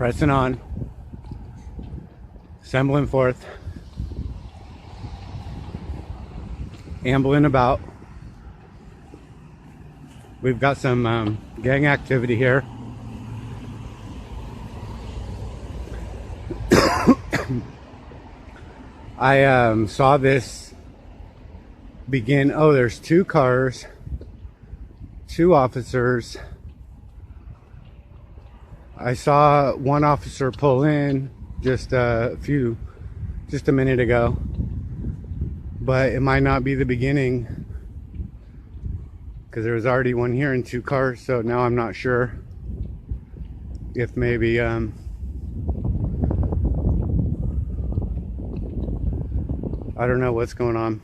Pressing on, assembling forth, ambling about. We've got some gang activity here. I saw this begin. Oh, there's two cars, two officers. I saw one officer pull in just a minute ago, but it might not be the beginning because there was already one here and two cars. So now I'm not sure if maybe I don't know what's going on.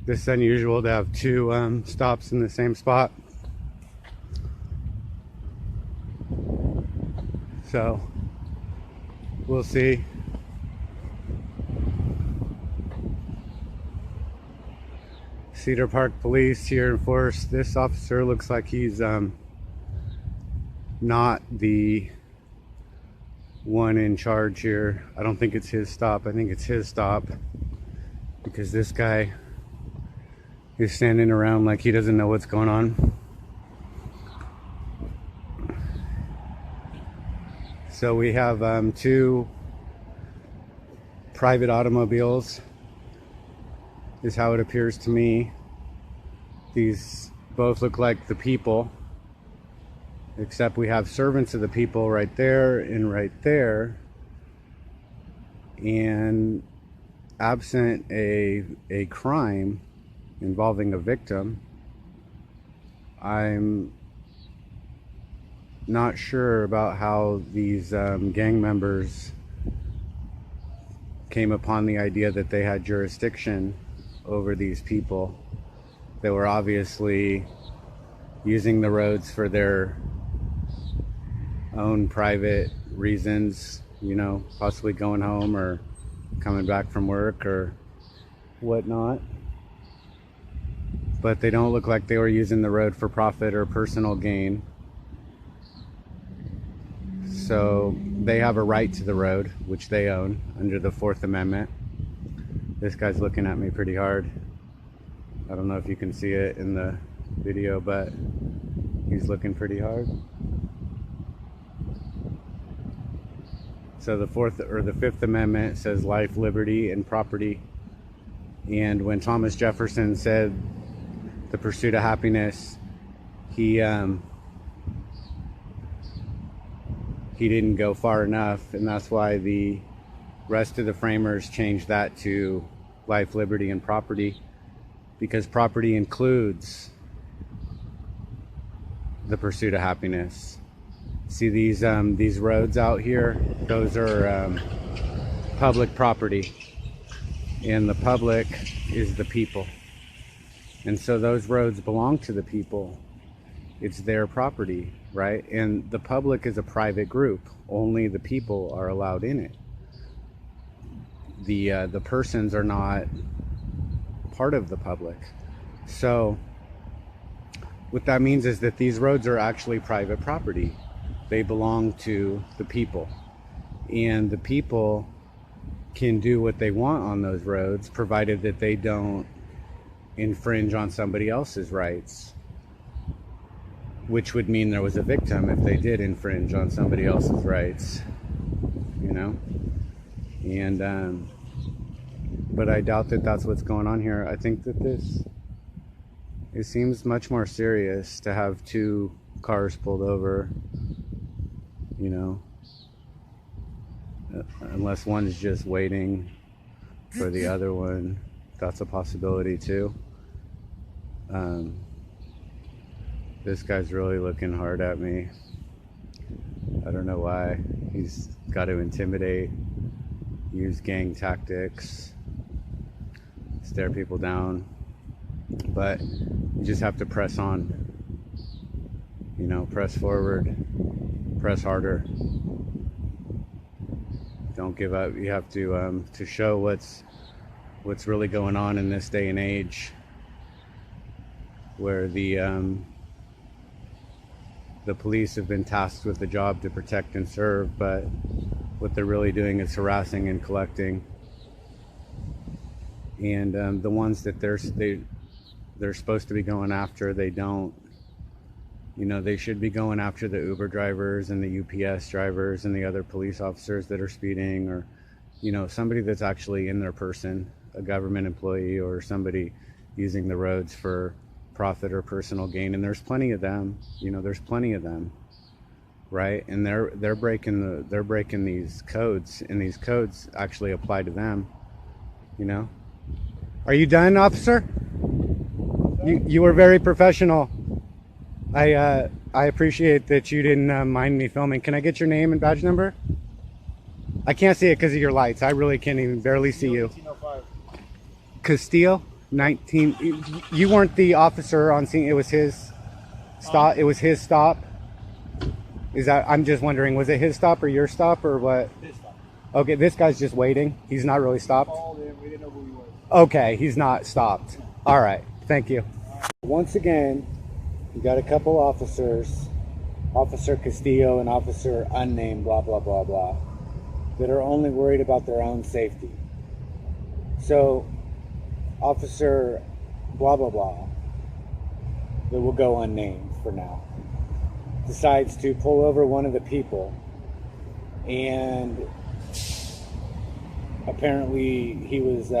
This is unusual to have two stops in the same spot. So we'll see. Cedar Park Police here in force. This officer looks like he's not the one in charge here. I don't think it's his stop. I think it's his stop because this guy is standing around like he doesn't know what's going on. So we have two private automobiles, is how it appears to me. These both look like the people, except we have servants of the people right there and right there. And absent a crime involving a victim, I'm not sure about how these gang members came upon the idea that they had jurisdiction over these people. They were obviously using the roads for their own private reasons, you know, possibly going home or coming back from work or whatnot. But they don't look like they were using the road for profit or personal gain. So they have a right to the road, which they own under the Fourth Amendment. This guy's looking at me pretty hard. I don't know if you can see it in the video, but he's looking pretty hard. So the Fifth Amendment says life, liberty, and property. And when Thomas Jefferson said the pursuit of happiness, he didn't go far enough, and that's why the rest of the framers changed that to life, liberty, and property, because property includes the pursuit of happiness. See these roads out here? Those are public property, and the public is the people. And so those roads belong to the people. It's their property, right? And the public is a private group. Only the people are allowed in it. The persons are not part of the public. So what that means is that these roads are actually private property. They belong to the people. And the people can do what they want on those roads, provided that they don't infringe on somebody else's rights. Which would mean there was a victim if they did infringe on somebody else's rights, you know? And, but I doubt that that's what's going on here. I think that it seems much more serious to have two cars pulled over, you know? Unless one's just waiting for the other one. That's a possibility too. This guy's really looking hard at me. I don't know why. He's got to intimidate, use gang tactics, stare people down. But you just have to press on. You know, press forward, press harder. Don't give up. You have to show what's really going on in this day and age, where the the police have been tasked with the job to protect and serve, but what they're really doing is harassing and collecting. And the ones that they're supposed to be going after, they don't. You know, they should be going after the Uber drivers and the UPS drivers and the other police officers that are speeding, or, you know, somebody that's actually in their person, a government employee or somebody using the roads for profit or personal gain. And there's plenty of them, you know, there's plenty of them, right? And they're breaking these codes, and these codes actually apply to them, you know. Are you done, officer? You were very professional. I appreciate that you didn't mind me filming. Can I get your name and badge number? I can't see it because of your lights. I really can't even barely see you. 1905. Castillo, 19. You weren't the officer on scene. It was his stop. It was his stop. Is that? I'm just wondering. Was it his stop or your stop or what? His stop. Okay, this guy's just waiting. He's not really stopped. We didn't know who he was. Okay, he's not stopped. All right. Thank you. Once again, you got a couple officers, Officer Castillo and Officer Unnamed, blah, blah, blah, blah, that are only worried about their own safety. So, Officer blah, blah, blah, that will go unnamed for now, decides to pull over one of the people, and apparently he was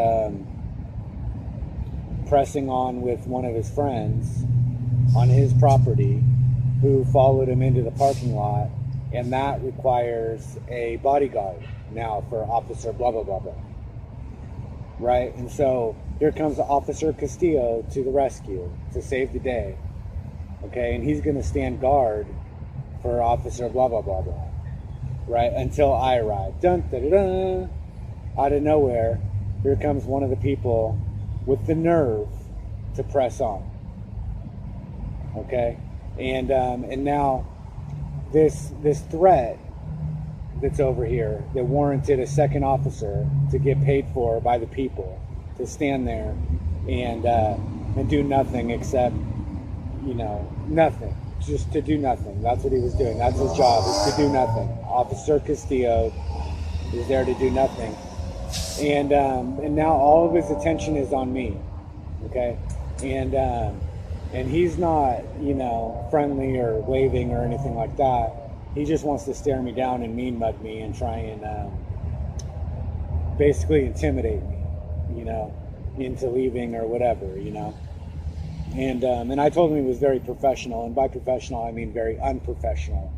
pressing on with one of his friends on his property, who followed him into the parking lot, and that requires a bodyguard now for Officer blah blah blah blah, right? And so here comes Officer Castillo to the rescue to save the day, okay? And he's going to stand guard for Officer blah blah blah blah, right, until I arrive. Dun da da da. Out of nowhere, here comes one of the people with the nerve to press on. Okay, and now this threat that's over here that warranted a second officer to get paid for by the people to stand there and do nothing except, you know, nothing, just to do nothing. That's what he was doing. That's his job, is to do nothing. Officer Castillo is there to do nothing, and now all of his attention is on me. Okay, and he's not, you know, friendly or waving or anything like that. He just wants to stare me down and mean mug me and try and basically intimidate me, you know, into leaving or whatever, you know. And I told him he was very professional, and by professional I mean very unprofessional,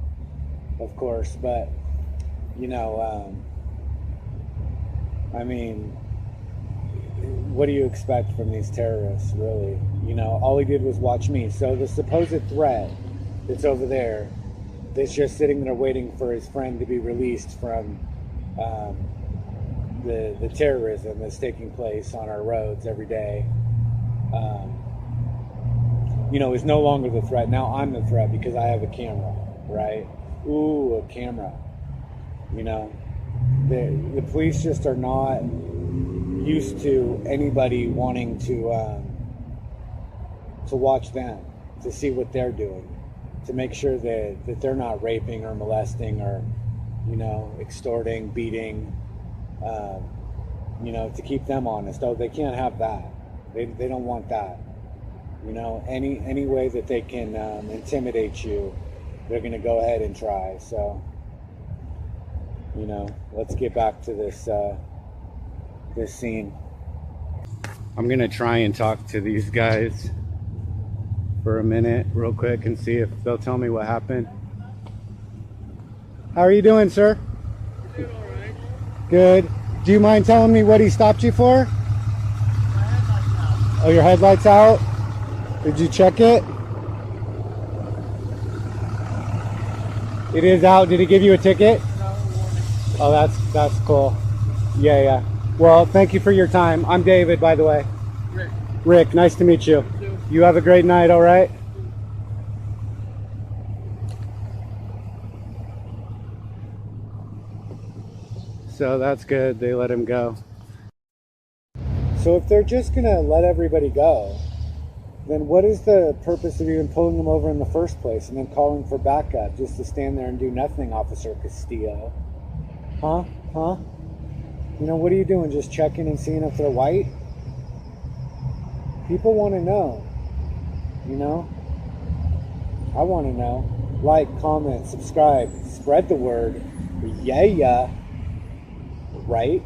of course. But, you know, I mean, what do you expect from these terrorists, really? You know, all he did was watch me. So the supposed threat that's over there, that's just sitting there waiting for his friend to be released from the terrorism that's taking place on our roads every day, you know, is no longer the threat. Now I'm the threat because I have a camera, right? Ooh, a camera. You know, the police just are not used to anybody wanting to watch them, to see what they're doing, to make sure that they're not raping or molesting or, you know, extorting, beating, you know, to keep them honest. Oh, they can't have that. They don't want that. You know, any way that they can intimidate you, they're going to go ahead and try. So, you know, let's get back to this this scene. I'm going to try and talk to these guys for a minute real quick and see if they'll tell me what happened. How are you doing, sir? We're doing all right. Good. Do you mind telling me what he stopped you for? My headlight's out. Oh, your headlight's out? Did you check it? It is out. Did he give you a ticket? No, warning. Oh, that's cool. Yeah. Well, thank you for your time. I'm David, by the way. Rick. Rick, nice to meet you. You too. You have a great night, all right? So that's good. They let him go. So if they're just gonna let everybody go, then what is the purpose of even pulling them over in the first place and then calling for backup just to stand there and do nothing, Officer Castillo? Huh? Huh? You know, what are you doing? Just checking and seeing if they're white? People want to know. You know? I want to know. Like, comment, subscribe, spread the word. Yeah. Right?